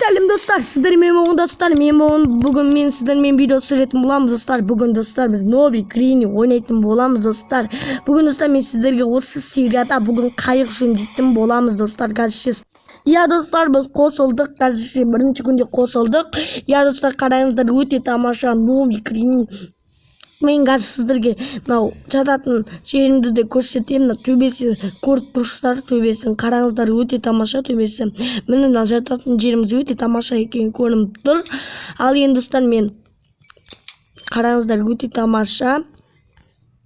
Сәлем достар, сіздермен болған достар, бүгін мен сіздермен видео түсіретін боламыз достар. Бүгін достар біз Nobi Grini ойнайтын боламыз достар. Бүгін достар мен сіздерге осы серияда бүгін қайық жөндейтін боламыз достар. Қазір иә достар, біз қосылдық. Қазір бірінші күнде қосылдық. Иә достар, қараңыздар, өте тамаша Nobi Grini. Мен қазір сіздерге мынау жататын жерімді де көрсетемін. Төбесі көріп тұрсыздар, төбесін қараңыздар, өте тамаша төбесі. Міне мынау жататын жеріміз өте тамаша екені көрініп тұр. Ал енді достар, мен қараңыздар, өте тамаша.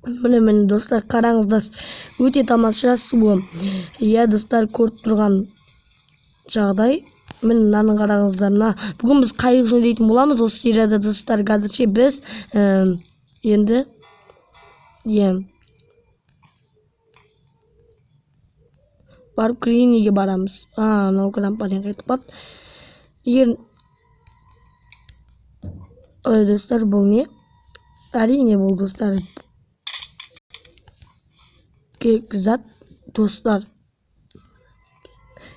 Міне достар, қараңыздар, өте тамаша суы. Иә достар, көріп тұрған жағдай. Міне мынаны қараңыздар. Бүгін біз қайық жөндейтін боламыз осы серияда достар. Қазірше біз енді барып Гриниге барамыз. Мынау компания қайтып бат. Егер достар, бұл не? Әрине бұл достар керек зат достар.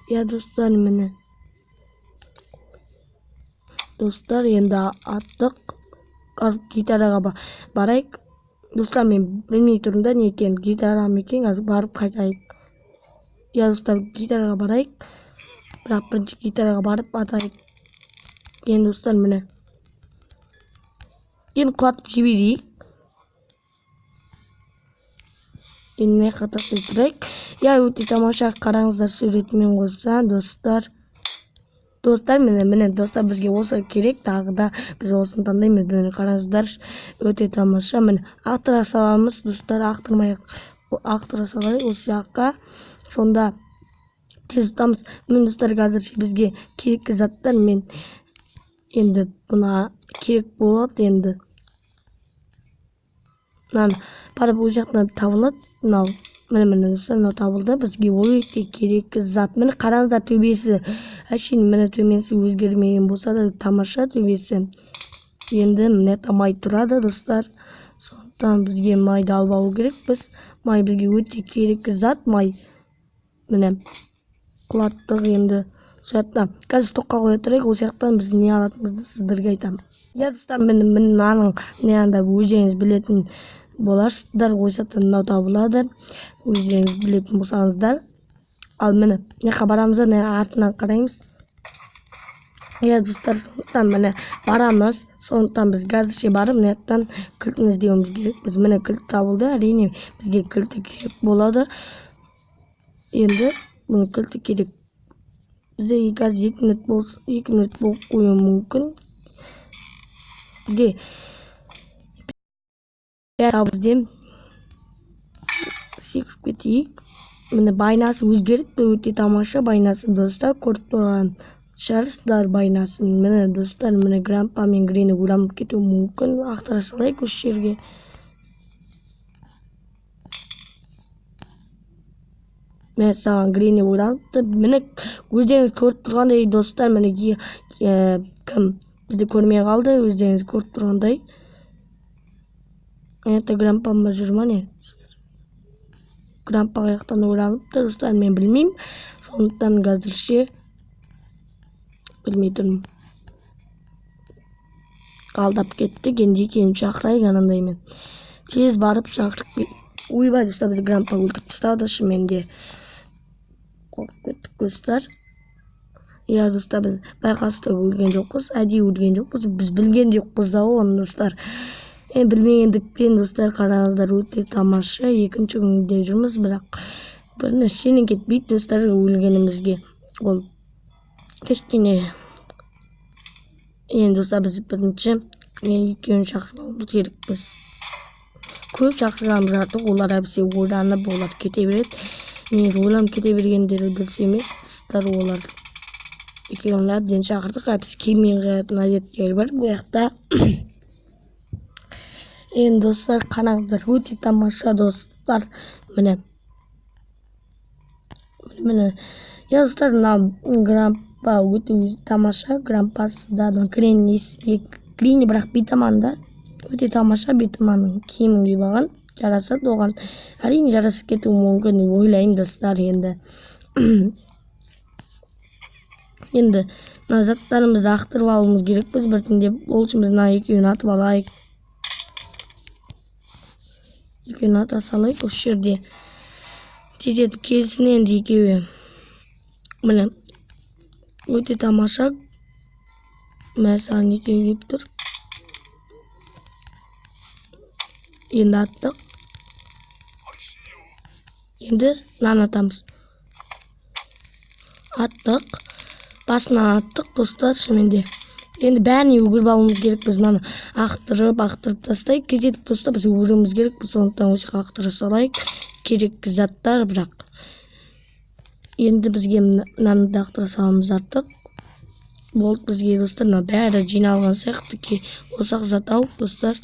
Я достар, міне достар, енді аттық гитараға барайық. Достар, мен білмей тұрмын да не екен, гитара ма екен, қазір барып қайтайық. Я достар, гитараға барайық. Бірақ бірінші гитараға барып атайық. Енді достар, міне енді құлатып жіберейік. Енді не қатасын тұрайық. Я өте тамаша, қараңыздар, суретімен қоса достар. Достар, міне достар, бізге осы керек, тағы да біз осыны таңдаймыз. Міне қараңыздар, өте тамаша. Міне ақтыра саламыз достар, ақтыра салайық осы жаққа. Сонда тез тұтамыз. Міне достар, қазір бізге керек заттар, мен енді бұна керек болады. Енді мынаны барып ол жақтан табылады. Міне достар, мынау табылды. Бізге ол өте керек зат. Міне қараңыздар, төбесі әшейін, міне төбесі өзгермеген болса да тамаша төбесі. Енді міне тамай тұрады достар. Сондықтан бізге майды алып алу керек. Май бізге өте керек зат, май. Міне құлаттық. енді сояқтан қазір тоққа қоя тұрайық. Ол сияқтан біз не алатынымызды сіздерге айтамын. Я достар, міне мынаның не анда өздеріңіз білетін боларсыздар. Ол сияқтан мынау табылады, өздеріңіз білетін болсаңыздар. Ал міне неқа барамыз, не артынан қараймыз. Я достар, сондықтан міне барамыз. Сондықтан біз қазірше барып неттен кілтін іздеуіміз керек. Біз міне кілт табылды. Әрине бізге кілті керек болады. Енді бұны кілті керек. Бізде қазір 2 минут болып қою мүмкін. Бізге бізден секіріп кетейік. Міне байнасы өзгеріп, өте тамаша байнасы достар. Көріп тұрған шығарсыздар байнасын. Міне достар, міне Грампа мен Грини ойламып кетуі мүмкін. Ақтыра салайық осы жерге. Міне саған Грини ойланыпты. Міне өздеріңіз көріп тұрғандай достар, міне кім бізді көрмей қалды, өздеріңіз көріп тұрғандай. Это Грампа ма жүр ма не? Грампа қаяқтан ойланыпты достар, мен білмеймін. Сондықтан қазірше білмей тұрмын. Алдап кеттік, енді екенін шақырайық анандаймен. Тез барып шақырып ойбай достар, біз Грампа өлтіріп тастады. Шыменде қорқып кеттік достар. Я достар, біз байқасты өлген жоқпыз, әдейі өлген жоқпыз. Біз білген жоқпыз да оны достар. Білмегендіктен достар, қараңыздар, өте тамаша. Екінші күнде жүрміз, бірақ бір нәрсенен кетпейді достар өлгенімізге. Ол кішкене. Енді достар, біз бірінші екеуін шақырып алуымыз керекпіз. Көп шақырғанымыз артық, олар әбісе ойланып, олар кете береді. Мен ойланып кете бергендері дұрыс емес достар. Олар екеуін әбден шақырдық, әбіс келмей қоятын әдеттері бар бұл жақта. Енді достар, қараңыздар, өте тамаша достар. Міне я достар, Грампа өте тамаша. Грампасы да Грини, бірақ бейтаманда өте тамаша. Бейтаманның киімін киіп алған, жарасады оған. Әрине жарасып кетуі мүмкін деп ойлаймын достар. Енді Zаттарымызды ақтырып алуымыз керекпіз біртіндеп. Ол үшін біз мына екеуін атып алайық. Екеуін ата салайық осы жерде. Тездетіп келсін енді екеуі. Міне. Өте тамаша. Мәсаған екеуі келіп тұр. Енді аттық. Енді мынаны атамыз. Аттық. Басынан аттық достар шынымен. Енді бәріне өгіріп алуымыз керек. Біз мынаны ақтырып тастайық. Кездетіп достар біз өгіруіміз керек. Сондықтан осы ақтыра салайық. Керекті заттар бірақ. Енді бізге мынаны да ақтыра саламыз артық. Болды бізге достар. Бәрі жиналған сияқты ки. Осақ зат ау достар.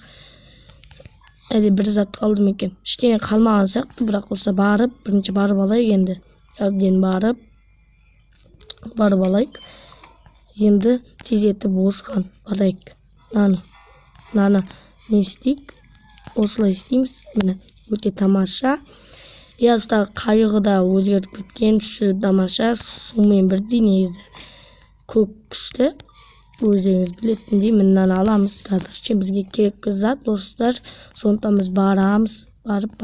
Әлі бір зат қалды ма екен? Ештеңе қалмаған сияқты, бірақ осы бірінші барып алайық енді. Әбден барып алайық. Енді тездетіп осыған барайық. Мынаны не істейік? Осылай істейміз. Міне, өте тамаша. Достар, қайығы да өзгеріп кеткен, түсі тамаша, сумен бірдей негізі. Көк түсті. Өздеріңіз білетіндей мынаны аламыз. Қазірше бізге керекті зат достар. Сондықтан біз барамыз. Барып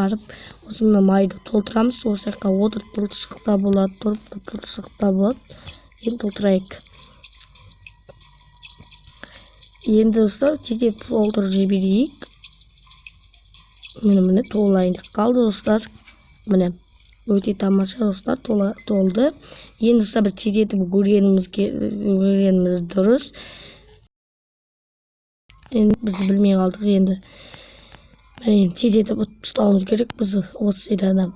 осыны майды толтырамыз. Осы жаққа отырып толтырсақта болады. Енді толтырайық. Енді достар тездетіп толтырып жіберейік. Міне толайын қалды достар. Міне өте тамаша достар толды. Енді достар біз тездетіп көргеніміз дұрыс. Енді біз білмей қалдық енді. Тездетіп ұстауымыз керек біз осы серияда.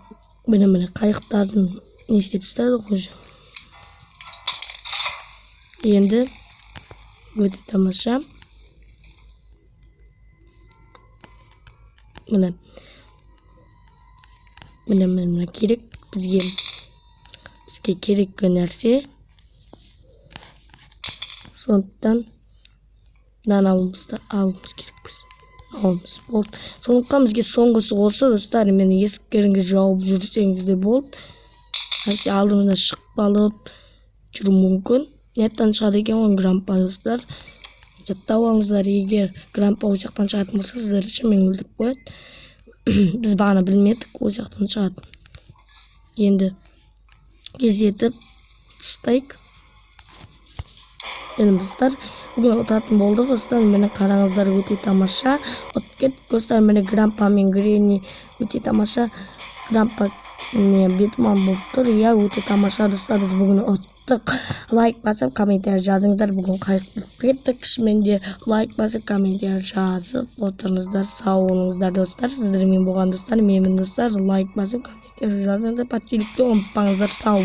Міне қайықтардың не істеп ұстадық уже. Енді өте тамаша. Міне керек бізге керекті нәрсе. Сондықтан мынаны алуымыз керекпіз. Болды. Сондықтан бізге соңғысы осы достар. Мені есіктеріңізді жауып жүрсеңіз де болды. Әсі алдыңызда шығып алып жүру мүмкін. Неттен шығады екен ғой грампа достар. Жаттап алыңыздар, егер грампа ол жақтан шығатын болса, сіздер үшін мен өлдіріп қояды. Біз бағана білмедік, ол жақтан шығатын. Енді кездетіп ұстайық. Енді достар, бүгін отатын болды достар. Мені қараңыздар, өте тамаша. Достар, мені грампа мен грени өте тамаша. Грампа бетман болып тұр. Өте тамаша достар. Біз бүгін оттық. Лайк басып, комментарий жазыңыздар. Бүгін қайықтық кеттік. Шыменде лайк басып, комментарий жазып отырыңыздар. Сау болыңыздар достар. Сіздермен болған достар, менің достар. Лайк басып, комментарий жазыңыздар. Подписчикті ұмытпаңыздар. Сау